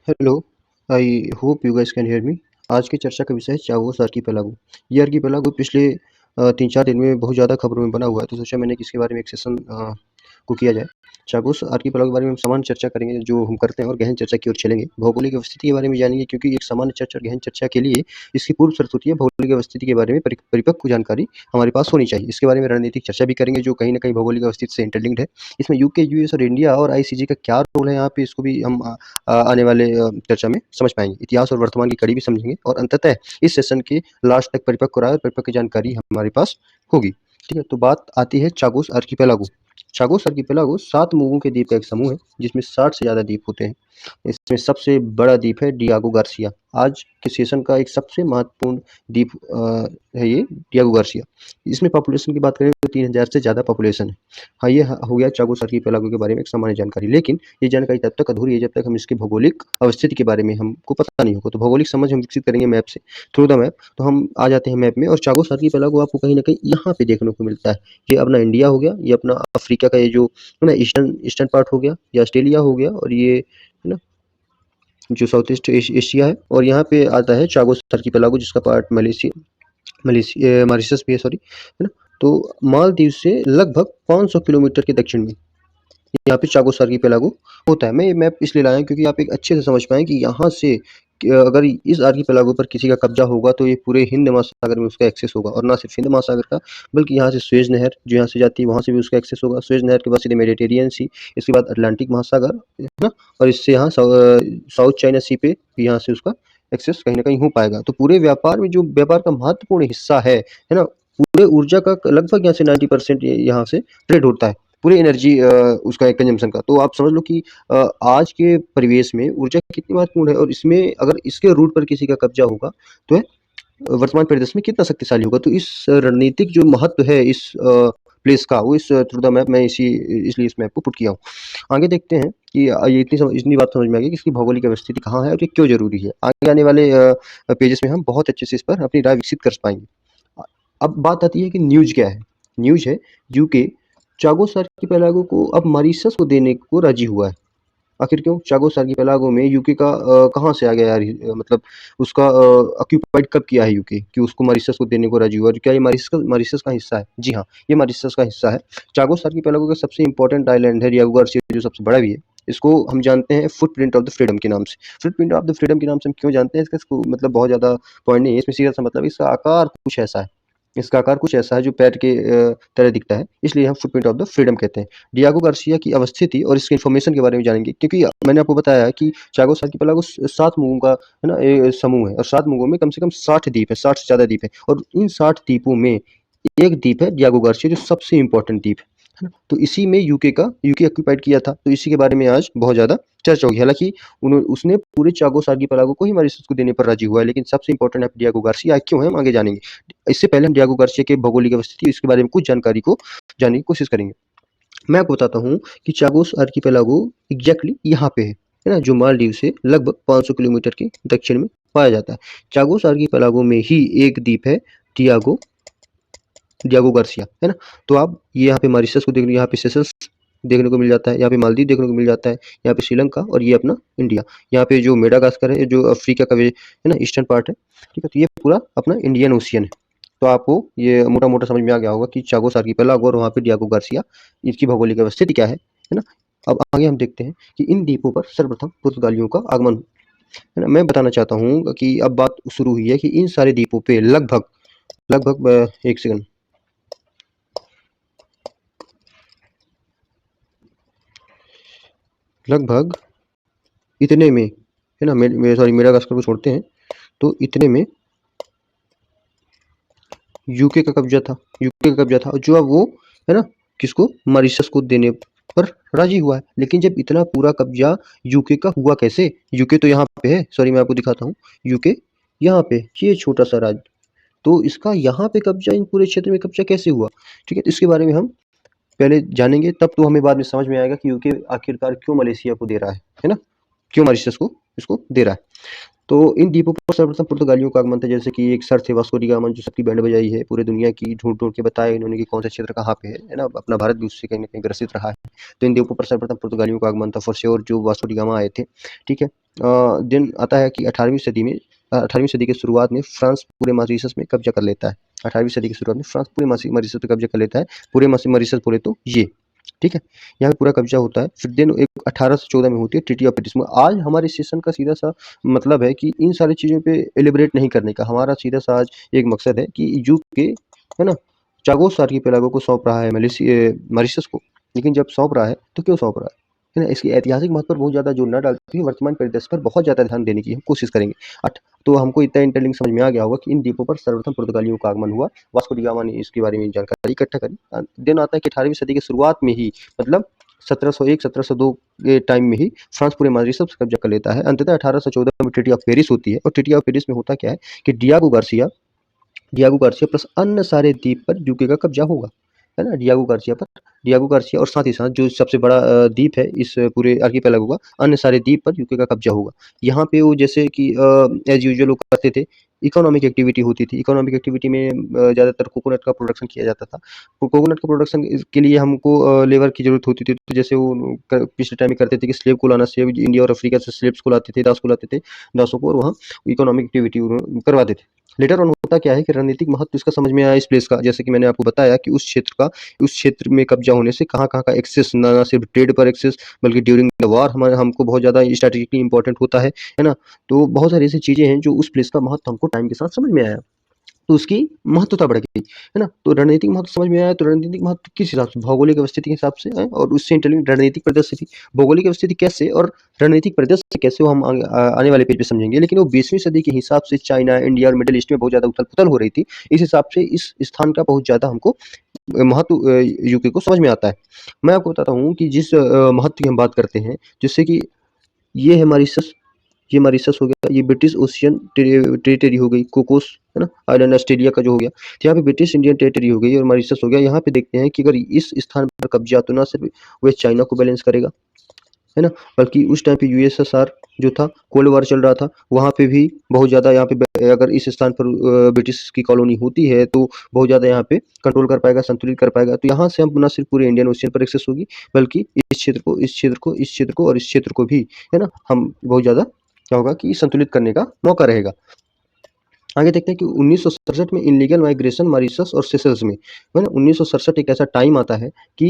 Hello, I hope you guys can hear me. आज की चर्चा का विषय है चागोस आर्किपेलागो। ये आर्किपेलागो पिछले 3-4 दिन में बहुत ज़्यादा खबरों में बना हुआ है, तो सोचा मैंने कि इसके बारे में एक सेशन को किया जाए। चागोस आर्किपेलागो के बारे में हम सामान्य चर्चा करेंगे जो हम करते हैं और गहन चर्चा की ओर चलेंगे। भौगोलिक अवस्थिति के बारे में जानेंगे क्योंकि एक सामान्य चर्चा और गहन चर्चा के लिए इसकी पूर्व शर्त होती है भौगोलिक अवस्थिति के बारे में परिपक्व जानकारी हमारे पास होनी चाहिए। इसके बारे में रणनीतिक चर्चा भी करेंगे जो कहीं न कहीं भौगोलिक अवस्थिति से इंटरलिंक्ड है। इसमें यूके, यूएस और इंडिया और आईसीजे का क्या रोल है यहाँ पे इसको भी हम आने वाले चर्चा में समझ पाएँगे। इतिहास और वर्तमान की कड़ी भी समझेंगे और अंततः इस सेशन के लास्ट तक परिपक्व राय और परिपक्व जानकारी हमारे पास होगी। ठीक है, तो बात आती है चागोस आर्किपेलागो। चागोस आर्किपेलागो 7 मुगों के द्वीप का एक समूह है जिसमें 60 से ज़्यादा द्वीप होते हैं। इसमें सबसे बड़ा द्वीप है डियागो गार्सिया। आज के सेशन का एक सबसे महत्वपूर्ण द्वीप है ये डियागो गार्सिया। इसमें पॉपुलेशन की बात करें तो 3000 से ज़्यादा पॉपुलेशन है। हाँ, ये हो गया चागोस आर्किपेलागो के बारे में एक सामान्य जानकारी। लेकिन ये जानकारी तब तक अधूरी है जब तक हम इसकी भौगोलिक अवस्थिति के बारे में हमको पता नहीं होगा। तो भौगोलिक समझ हम विकसित करेंगे मैप से, थ्रू द मैप। तो हम आ जाते हैं मैप में और चागोस आर्किपेलागो आपको कहीं न कहीं यहाँ पे देखने को मिलता है। ये अपना इंडिया हो गया, ये अपना अफ्रीका का ये जो है ना ईस्टर्न ईस्टर्न पार्ट हो गया, ये ऑस्ट्रेलिया हो गया और ये है ना जो साउथ ईस्ट एशिया है। और यहाँ पे आता है चागोस आर्किपेलागो जिसका पार्ट मॉरिशस भी है, सॉरी, है ना। तो मालदीव से लगभग 500 किलोमीटर के दक्षिण में यहाँ पे चागोस आर्किपेलागो होता है। मैं ये मैप इसलिए लाया हूँ क्योंकि आप एक अच्छे से समझ पाएँ कि यहाँ से अगर इस आर्किपेलागो पर किसी का कब्जा होगा तो ये पूरे हिंद महासागर में उसका एक्सेस होगा और ना सिर्फ हिंद महासागर का बल्कि यहाँ से सुएज़ नहर जो यहाँ से जाती है वहाँ से भी उसका एक्सेस होगा। सुएज़ नहर के बाद सीधे मेडिटेरियन सी, इसके बाद अटलांटिक महासागर, है ना, और इससे यहाँ साउथ चाइना सी पे भी यहाँ से उसका एक्सेस कहीं न कहीं हो पाएगा। तो पूरे व्यापार में जो व्यापार का महत्वपूर्ण हिस्सा है ना, पूरे ऊर्जा का लगभग यहाँ से 90% यहाँ से ट्रेड होता है। पूरी एनर्जी उसका एक कंजम्पशन का। तो आप समझ लो कि आज के परिवेश में ऊर्जा कितनी महत्वपूर्ण है और इसमें अगर इसके रूट पर किसी का कब्जा होगा तो वर्तमान परिदृश्य में कितना शक्तिशाली होगा। तो इस रणनीतिक जो महत्व है इस प्लेस का वो इस थ्रू द मैप मैं इसलिए इस मैप को पुट किया हूँ। आगे देखते हैं कि ये इतनी बात समझ में आ गई कि इसकी भौगोलिक अवस्थिति कहाँ है और ये क्यों ज़रूरी है। आगे आने वाले पेजेस में हम बहुत अच्छे से इस पर अपनी राय विकसित कर पाएँगे। अब बात आती है कि न्यूज़ क्या है? न्यूज़ है यूके चागोस आर्किपेलागो को अब मॉरिशस को देने को राजी हुआ है। आखिर क्यों? चागोस आर्किपेलागो में यूके का कहाँ से आ गया यार मतलब उसका ऑक्यूपाइड कब किया है यूके कि उसको मॉरिशस को देने को राजी हुआ? और क्या ये मॉरिशस का हिस्सा है? जी हाँ, ये मॉरिशस का हिस्सा है। चागोस आर्किपेलागो का सबसे इम्पोर्टेंट आइलैंड है डियागो गार्सिया जो सबसे बड़ा भी है। इसको हम जानते हैं फुटप्रिंट ऑफ द फ्रीडम के नाम से। फुटप्रिंट ऑफ द फ्रीडम के नाम से हम क्यों जानते हैं? इसका मतलब बहुत ज़्यादा पॉइंट नहीं है। इसमें सीधा सा मतलब इसका आकार कुछ ऐसा है। इसका आकार कुछ ऐसा है जो पैर के तरह दिखता है, इसलिए हम फुटप्रिंट ऑफ द फ्रीडम कहते हैं। डियागो गार्सिया की अवस्थिति और इसकी इन्फॉर्मेशन के बारे में जानेंगे क्योंकि मैंने आपको बताया है कि चागोस आर्किपेलागो 7 मुगों का है ना समूह है और 7 मुगों में कम से कम 60 द्वीप है, 60 से ज़्यादा द्वीप है और इन 60 द्वीपों में एक द्वीप है डियागो गार्सिया जो सबसे इम्पोर्टेंट द्वीप है ना। तो इसी में यूके ऑक्यूपाइड किया था, तो इसी के बारे में आज बहुत ज़्यादा चर्चा होगी। हालाँकि उसने पूरे चागोस आर्किपेलागो को ही मॉरिशस को देने पर राजी हुआ है, लेकिन सबसे इम्पोर्टेंट है डियागो गार्सिया क्यों है, हम आगे जानेंगे। इससे पहले हम डियागो गार्सिया के भौगोलिक अवस्थिति इसके बारे में कुछ जानकारी को जानने की कोशिश करेंगे। मैं आपको बताता हूँ कि चागोस आर्किपेलागो एग्जैक्टली यहाँ पे है ना, जो मालदीव से लगभग 500 किलोमीटर के दक्षिण में पाया जाता है। चागोस आर्किपेलागो में ही एक द्वीप है डियागो डियागो गार्सिया, है ना। तो आप ये यहाँ पे मॉरिशस को देखने, यहाँ पे सेशल्स देखने को मिल जाता है, यहाँ पे मालदीव देखने को मिल जाता है, यहाँ पे श्रीलंका और ये अपना इंडिया। यहाँ पे जो मेडागास्कर है जो अफ्रीका का है ना ईस्टर्न पार्ट है, ठीक है। तो ये पूरा अपना इंडियन ओशियन है। तो आपको ये मोटा-मोटा समझ में आ गया होगा कि चागोस आर्किपेलागो और वहाँ पे डियागो गार्सिया इसकी भौगोलिक अवस्थिति क्या है ना। अब आगे हम देखते हैं कि इन द्वीपों पर सर्वप्रथम पुर्तगालियों का आगमन है ना। मैं बताना चाहता हूँ कि अब बात शुरू हुई है कि इन सारे द्वीपों पे लगभग लगभग 1 सेकंड लगभग इतने में है ना, सॉरी मेडागास्कर को छोड़ते हैं, तो इतने में यूके का कब्जा था, यूके का कब्जा था जो अब वो है ना किसको मॉरिशस को देने पर राजी हुआ है। लेकिन जब इतना पूरा कब्जा यूके का हुआ कैसे? यूके तो यहाँ पे है, सॉरी मैं आपको दिखाता हूँ। यूके यहाँ पे ये छोटा सा राज्य, तो इसका यहाँ पे कब्जा, इन पूरे क्षेत्र में कब्जा कैसे हुआ? ठीक है, तो इसके बारे में हम पहले जानेंगे, तब तो हमें बाद में समझ में आएगा कि यूके आखिरकार क्यों मलेशिया को दे रहा है ना? क्यों मॉरिशस को इसको दे रहा है। तो इन द्वीपों पर सर्वप्रथम पुर्तगालियों का आगमन था, जैसे कि एक सर थे वास्को डी गामा जो सबकी बैंड बजाई है पूरे दुनिया की, ढूँढ-ढूँढ के बताया इन्होंने कि कौन-सा क्षेत्र कहाँ पे है ना? अपना भारत भी उससे कहीं न कहीं ग्रसित रहा है। तो इन द्वीपों पर सर्वप्रथम पुर्तगालियों का आगमन था फॉर श्योर जो वास्को डी गामा आए थे, ठीक है? देन आता है कि 18वीं सदी की शुरुआत में फ्रांस पूरे मॉरिशस में कब्ज़ा कर लेता है। 18वीं सदी की शुरुआत में फ्रांस पूरे मॉरिशस पे कब्ज़ा कर लेता है। पूरे मॉरिशस बोले तो ये, ठीक है? यहाँ पे पूरा कब्ज़ा होता है। फिर देन एक 1814 में होती है ट्रीटी ऑफ पेरिस में। आज हमारे सेशन का सीधा-सा मतलब है कि इन सारी चीज़ों पे एलिब्रेट नहीं करने का। हमारा सीधा-सा आज एक मकसद है कि यूके, है ना? चागोस आर्किपेलागो को सौंप रहा है मॉरिशस को, लेकिन जब सौंप रहा है तो क्यों सौंप रहा है ना? इसकी ऐतिहासिक महत्व पर बहुत ज़्यादा जोर ना डालते हुए वर्तमान परिदृश्य पर बहुत ज़्यादा ध्यान देने की हम कोशिश करेंगे। तो हमको इतना इंटरलिंक समझ में आ गया होगा कि इन द्वीपों पर सर्वप्रथम पुर्तगालियों का आगमन हुआ। वास्को डी गामा ने इसके बारे में जानकारी इकट्ठा करी। देन आता है कि 18वीं सदी की शुरुआत में ही, मतलब 1701-1702 के टाइम में ही फ्रांस पूरे मॉरिशस पर कब्जा कर लेता है। अंततः 1814 में ट्रीटी ऑफ पेरिस होती है और ट्रीटी ऑफ पेरिस में होता क्या है कि डियागो गार्सिया प्लस अन्य सारे द्वीप पर यूके का कब्जा होगा, है ना? डियागो गार्सिया और साथ ही साथ जो सबसे बड़ा द्वीप है इस पूरे आर्किपेलागो का, अन्य सारे द्वीप पर यूके का कब्जा होगा। यहाँ पे वो जैसे कि एज़ यूजुअल वो करते थे, इकोनॉमिक एक्टिविटी होती थी। इकोनॉमिक एक्टिविटी में ज़्यादातर कोकोनट का प्रोडक्शन किया जाता था। तो कोकोनट के प्रोडक्शन के लिए हमको लेबर की ज़रूरत होती थी। तो जैसे वो पिछले टाइम में करते थे कि स्लेव को लाना, स्लेव इंडिया और अफ्रीका से स्लेव्स को लाते थे, दास को लाते थे, दासों को, और वहाँ इकोनॉमिक एक्टिविटी करवाते थे। लेटर ऑन होता क्या है कि रणनीतिक महत्व इसका समझ में आया इस प्लेस का, जैसे कि मैंने आपको बताया कि उस क्षेत्र में कब्जा होने से कहाँ-कहाँ का एक्सेस, ना सिर्फ ट्रेड पर एक्सेस बल्कि ड्यूरिंग द वॉर हमको बहुत ज़्यादा स्ट्रैटेजिकली इंपॉर्टेंट होता है ना? तो बहुत सारी ऐसी चीज़ें हैं जो उस प्लेस का महत्व हमको टाइम के साथ समझ में आया। तो उसकी महत्वता बढ़ गई, है ना? तो रणनीतिक महत्व समझ में आया, तो रणनीतिक महत्व किस हिसाब से? भौगोलिक अवस्थिति के हिसाब से है, और उससे इंटरलिंक्ड रणनीतिक परिदृश्य भी। भौगोलिक अवस्थिति कैसे और रणनीतिक परिदृश्य कैसे, वो हम आने वाले पेज पे समझेंगे। लेकिन वो 20वीं सदी के हिसाब से चाइना, इंडिया और मिडल ईस्ट में बहुत ज़्यादा उथल-पुथल हो रही थी। इस हिसाब से इस स्थान का बहुत ज़्यादा हमको महत्व यूके को समझ में आता है। मैं आपको बताता हूँ कि जिस महत्व की हम बात करते हैं, जैसे कि ये है मॉरिशस, ये मॉरिशस हो गया, ये ब्रिटिश ओशियन टेरिटरी हो गई, कोकोस, है ना? आइलैंड ऑस्ट्रेलिया का जो हो गया, तो यहाँ पे ब्रिटिश इंडियन टेरिटरी हो गई और मॉरिशस हो गया। यहाँ पे देखते हैं कि अगर इस स्थान पर कब्जा, तो ना सिर्फ वह चाइना को बैलेंस करेगा, है ना? बल्कि उस टाइम पे यूएसएसआर जो था, कोल्ड वॉर चल रहा था, वहाँ पे भी बहुत ज़्यादा यहाँ पे अगर इस स्थान पर ब्रिटिश की कॉलोनी होती है, तो बहुत ज़्यादा यहाँ पे कंट्रोल कर पाएगा, संतुलित कर पाएगा। तो यहाँ से हम ना सिर्फ पूरे इंडियन ओशियन पर एक्सेस होगी, बल्कि इस क्षेत्र को, इस क्षेत्र को, इस क्षेत्र को और इस क्षेत्र को भी, है ना? हम बहुत ज़्यादा क्या होगा कि संतुलित करने का मौका रहेगा। आगे देखते हैं कि 1967 में इल्लीगल माइग्रेशन मॉरिशस और सेशल्स में, है ना? 1967 एक ऐसा टाइम आता है कि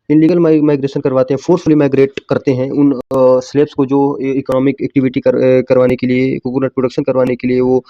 इल्लीगल माइग्रेशन करवाते हैं, फोर्सफुली माइग्रेट करते हैं उन स्लेव्स को जो इकोनॉमिक एक्टिविटी करवाने के लिए, कोकोनट प्रोडक्शन करवाने के लिए वो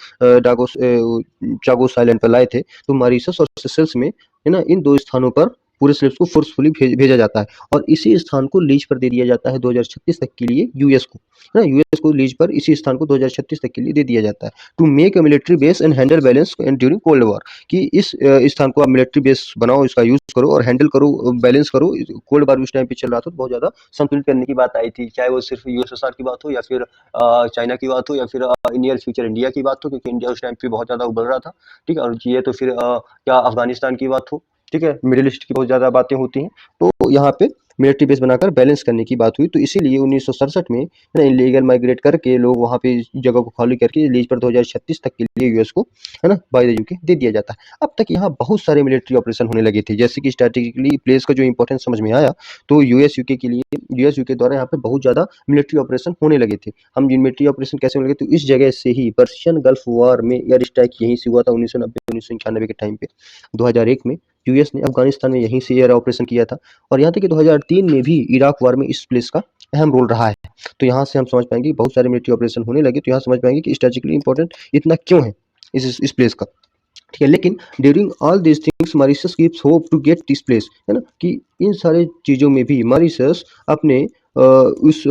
चागोस आइलैंड पर लाए थे। तो मॉरिशस और सेशल्स में, है ना, इन 2 स्थानों पर पूरे स्लेव्स को फोर्सफुली भेजा जाता है और इसी स्थान को लीज पर दे दिया जाता है 2036 तक के लिए यूएस को, है ना? यूएस को लीज पर इसी स्थान को 2036 तक के लिए दे दिया जाता है। To make a military base and handle balance and during cold war, कि इस स्थान को आप मिलिट्री बेस बनाओ, इसका यूज करो और हैंडल करो, बैलेंस करो। कोल्ड वॉर उस टाइम पे चल रहा था, तो बहुत ज्यादा संतुलित करने की बात आई थी, चाहे वो सिर्फ यूएसएसआर की बात हो या फिर चाइना की बात हो या फिर नियर फ्यूचर इंडिया की बात हो, क्योंकि इंडिया उस टाइम पे बहुत ज्यादा उभर रहा था, ठीक है? और ये तो फिर क्या अफगानिस्तान की बात हो, ठीक है? मिडिल ईस्ट की बहुत ज़्यादा बातें होती हैं, तो यहाँ पे मिलिट्री बेस बनाकर बैलेंस करने की बात हुई। तो इसीलिए 1967 में, है ना, इल्लीगल माइग्रेट करके लोग वहाँ पे जगह को खाली करके लीज पर 2036 तक के लिए यूएस को, है ना, बाय द यूके दे दिया जाता है। अब तक यहाँ बहुत सारे मिलिट्री ऑपरेशन होने लगे थे, जैसे कि स्ट्रैटेजिकली प्लेस का जो इंपॉर्टेंस समझ में आया, तो यूएस यूके के लिए, यूएस यूके द्वारा यहाँ पे बहुत ज़्यादा मिलिट्री ऑपरेशन होने लगे थे। हम जिन मिलिट्री ऑपरेशन कैसे होने लगे, तो इस जगह से ही पर्शियन गल्फ वॉर में एयर स्ट्राइक यहीं से हुआ था 1990-1991 के टाइम पे। 2001 में यूएस ने अफगानिस्तान में यहीं से एयर ऑपरेशन किया था और यहाँ तक कि 2003 में भी इराक वॉर में इस प्लेस का अहम रोल रहा है। तो यहाँ से हम समझ पाएंगे बहुत सारे मिलिट्री ऑपरेशन होने लगे, तो यहाँ समझ पाएंगे कि स्ट्रेटेजिकली इंपॉर्टेंट इतना क्यों है इस प्लेस का, ठीक है? लेकिन during all this things Mauritius gives hope to get this place, है ना, कि इन सारे चीज़ों में भी मॉरिशस अपने उस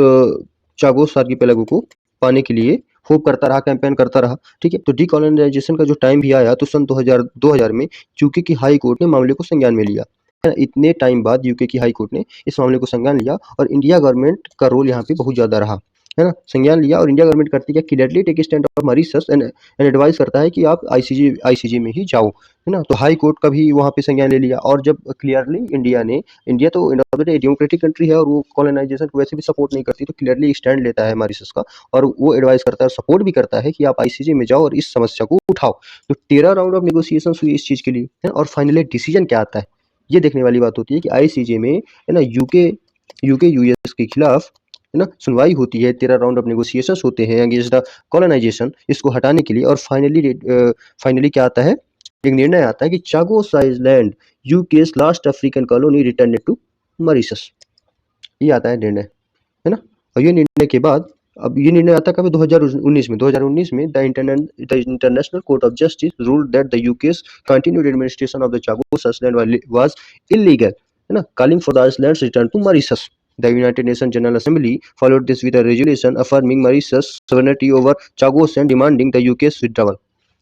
चागोस आर्किपेलागो को पाने के लिए होप करता रहा, कैंपेन करता रहा, ठीक है? तो डीकोलोनाइजेशन का जो टाइम भी आया, तो सन 2000 में यूके की हाई कोर्ट ने मामले को संज्ञान में लिया, है ना? इतने टाइम बाद यूके की हाई कोर्ट ने इस मामले को संज्ञान लिया और इंडिया गवर्नमेंट का रोल यहाँ पे बहुत ज़्यादा रहा। है ना? संज्ञान लिया और इंडिया गवर्नमेंट करती है क्या, clearly take stand of Mauritius and advice करता है कि आप आईसीजे में ही जाओ, है ना? तो हाई कोर्ट का भी वहाँ पे संज्ञान ले लिया और जब क्लियरली इंडिया तो end of the day democratic country है और वो कॉलोनाइजेशन को वैसे भी सपोर्ट नहीं करती, तो क्लियरली स्टैंड लेता है मॉरिशस का और वो एडवाइस करता है, सपोर्ट भी करता है कि आप आईसीजे में जाओ और इस समस्या को उठाओ। तो 13 राउंड ऑफ नेगोशिएशन हुई इस चीज़ के लिए, है, और फाइनली डिसीजन क्या आता है, ये देखने वाली बात होती है कि आईसीजे में, है ना, यूके यूएस के खिलाफ, है ना, सुनवाई होती है, 13 राउंड ऑफ नेगोशिएशंस होते हैं अगेंस्ट द कॉलोनाइजेशन, इसको हटाने के लिए, और फाइनली क्या आता है, एक निर्णय आता है कि Chagos island UK's last African colony return to Mauritius, ये आता है निर्णय, है ना? और ये निर्णय के बाद, अब ये निर्णय आता कब, 2019 में the international court of justice ruled that the UK's continued administration of the Chagos island was illegal, है ना, calling for the islands return to Mauritius. The United Nations General Assembly followed this with a resolution affirming Mauritius' sovereignty over Chagos and demanding the UK's withdrawal,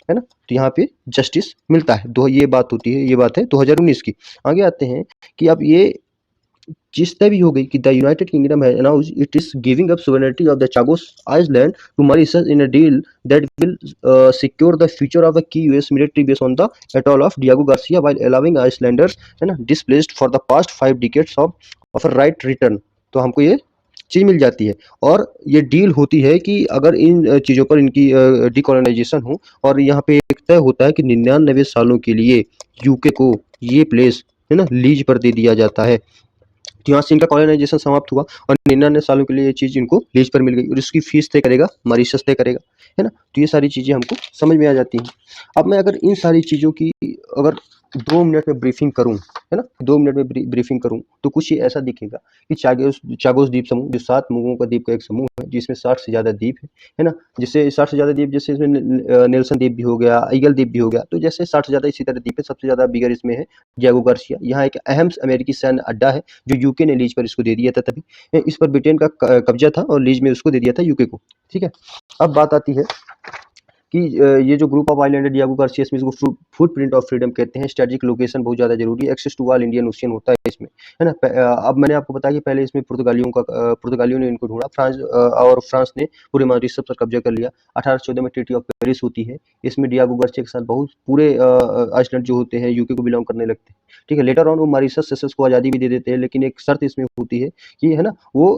है ना? तो यहाँ पे justice मिलता है, दो ये बात होती है, ये बात है 2019 की। आगे आते हैं कि अब ये चीज तय भी हो गई कि द यूनाइटेड किंगडम है announce it is giving up sovereignty of the Chagos island to Mauritius in a deal that will secure the future of a key US military base on the atoll of Diego Garcia while allowing islanders, है ना, displaced for the past 5 decades of a right return. तो हमको ये चीज़ मिल जाती है और ये deal होती है कि अगर इन चीज़ों पर इनकी डिकोलोनाइजेशन हो, और यहाँ पे एक तय होता है कि 99 सालों के लिए यूके को ये प्लेस, है ना, लीज पर दे दिया जाता है। तो यहाँ से इनका कॉलोनाइजेशन समाप्त हुआ और 99 सालों के लिए ये चीज़ इनको लीज पर मिल गई और इसकी फीस तय करेगा मॉरिशस, तय करेगा, है ना? तो ये सारी चीज़ें हमको समझ में आ जाती हैं। अब मैं अगर इन सारी चीज़ों की अगर 2 मिनट में ब्रीफिंग करूँ, है ना, 2 मिनट में ब्रीफिंग करूँ, तो कुछ ये ऐसा दिखेगा कि चागोस द्वीप समूह जो 7 मुगों का द्वीप का एक समूह है, जिसमें 60 से ज़्यादा द्वीप है ना? जिससे 60 से ज़्यादा द्वीप, जैसे इसमें नेल्सन द्वीप भी हो गया, ईगल द्वीप भी हो गया, तो जैसे 60 से ज़्यादा इसी तरह द्वीप है, सबसे ज़्यादा बिगर इसमें है डियागो गार्सिया। यहाँ एक अहम अमेरिकी सैन्य अड्डा है जो यूके ने लीज पर इसको दे दिया था तभी, इस पर ब्रिटेन का कब्जा था और लीज में उसको दे दिया था यूके को, ठीक है? अब बात आती है कि ये जो ग्रुप ऑफ आइलैंड है डियागो गार्सिया, इसमें इसको फुटप्रिंट ऑफ फ्रीडम कहते हैं। स्ट्रेटेजिक लोकेशन बहुत ज़्यादा जरूरी है, access to all Indian Ocean होता है इसमें, है ना? अब मैंने आपको बताया कि पहले इसमें पुर्तगालियों ने इनको ढूंढा, और फ्रांस ने पूरे मॉरिशस पर कब्जा कर लिया। 1814 में ट्रीटी ऑफ पेरिस होती है, इसमें डियागो गार्सिया के साथ बहुत पूरे आइलैंड जो होते हैं यूके को बिलोंग करने लगते हैं, ठीक है? लेटर ऑन वो मॉरिशस सेशल्स को आज़ादी भी दे देते हैं, लेकिन एक शर्त इसमें होती है कि, है ना, वो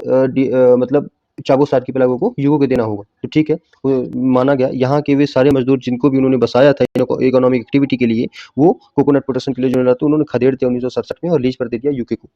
मतलब चागोस आर्किपेलागो को यूके को देना होगा, तो ठीक है, वो माना गया। यहाँ के वे सारे मजदूर जिनको भी उन्होंने बसाया था इकोनॉमिक एक्टिविटी के लिए, वो कोकोनट प्रोडक्शन के लिए जो तो उन्होंने खदेड़ दिया 1967 में और लीज पर दे दिया यूके को,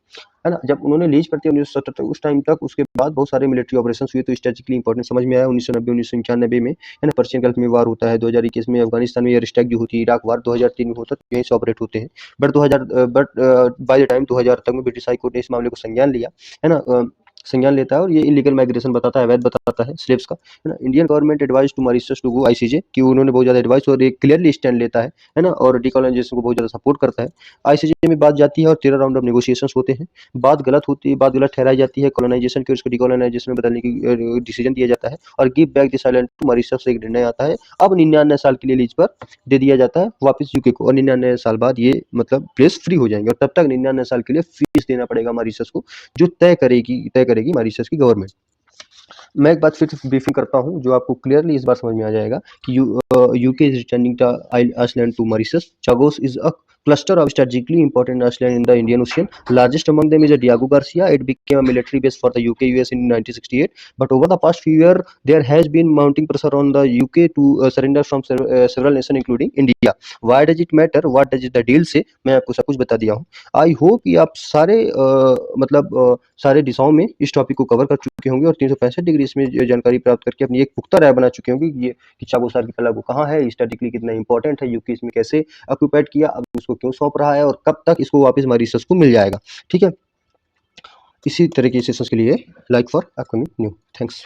है ना? जब उन्होंने लीज पर दिया 1967 उस टाइम तक, उसके बाद बहुत सारे मिलिट्री ऑपरेशन हुए, तो स्ट्रेटेजिकली इंपॉर्टेंट समझ में आया 1990 1991 में, है ना? पर्शियन गल्फ में वार होता है, 2021 में अफगानिस्तान में एयर स्ट्राइक जो होती है, इराक वार 2003 में होता है, यहीं से ऑपरेट होते हैं। बट बाय द टाइम 2000 तक में ब्रिटिश हाई कोर्ट ने इस मामले को संज्ञान लिया, है ना? संज्ञान लेता है और ये इलीगल माइग्रेशन बताता है, अवैध बताता है स्लेव्स का, है ना? Indian government advice to Mauritius to go ICJ, कि उन्होंने बहुत ज़्यादा एडवाइस और एक क्लियरली स्टैंड लेता है ना? और डिकोलोनाइजेशन को बहुत ज़्यादा सपोर्ट करता है। आईसीजे में बात जाती है और 13 राउंड ऑफ नेगोशिएशंस होते हैं। बात गलत होती है, बात गलत ठहराई जाती है कॉलोनाइजेशन की, उसको डिकोलोनाइजेशन में बदलने की डिसीजन दिया जाता है और give back this island to Mauritius से एक निर्णय आता है। अब 99 साल के लिए लीज पर दे दिया जाता है वापस यूके को, और 99 साल बाद ये मतलब प्लेस फ्री हो जाएंगे, और तब तक 99 साल के लिए फीस देना पड़ेगा मॉरिशस को, जो तय करेगी मॉरिशस की गवर्नमेंट। मैं एक बात फिर से ब्रीफिंग करता हूँ जो आपको क्लियरली इस बार समझ में आ जाएगा कि UK is returning the island to Mauritius. Chagos is a cluster of strategically important islands in the Indian Ocean. Largest among them is Diego Garcia. It became a military base for the UK-US in 1968. But over the past few years, there has been mounting pressure on the UK to surrender from several nations, including India. Why does it matter? What does the deal say? मैं आपको सब कुछ बता दिया हूँ। I hope कि आप सारे सारे दिशाओं में इस टॉपिक को कवर कर चुके होंगे और 365 डिग्री इसमें जानकारी प्राप्त करके अपनी एक पुख्ता राय बना चुके होंगे कि ये कि चागोस आर्किपेलागो कहाँ है, स्टैटिकली कितना इंपॉर्टेंट है, यूके इसमें कैसे ऑक्यूपाइड किया, अब उसको क्यों सौंप रहा है और कब तक इसको वापस मॉरिशस को मिल जाएगा, ठीक है? इसी तरह के सेशंस के लिए like for upcoming new. Thanks.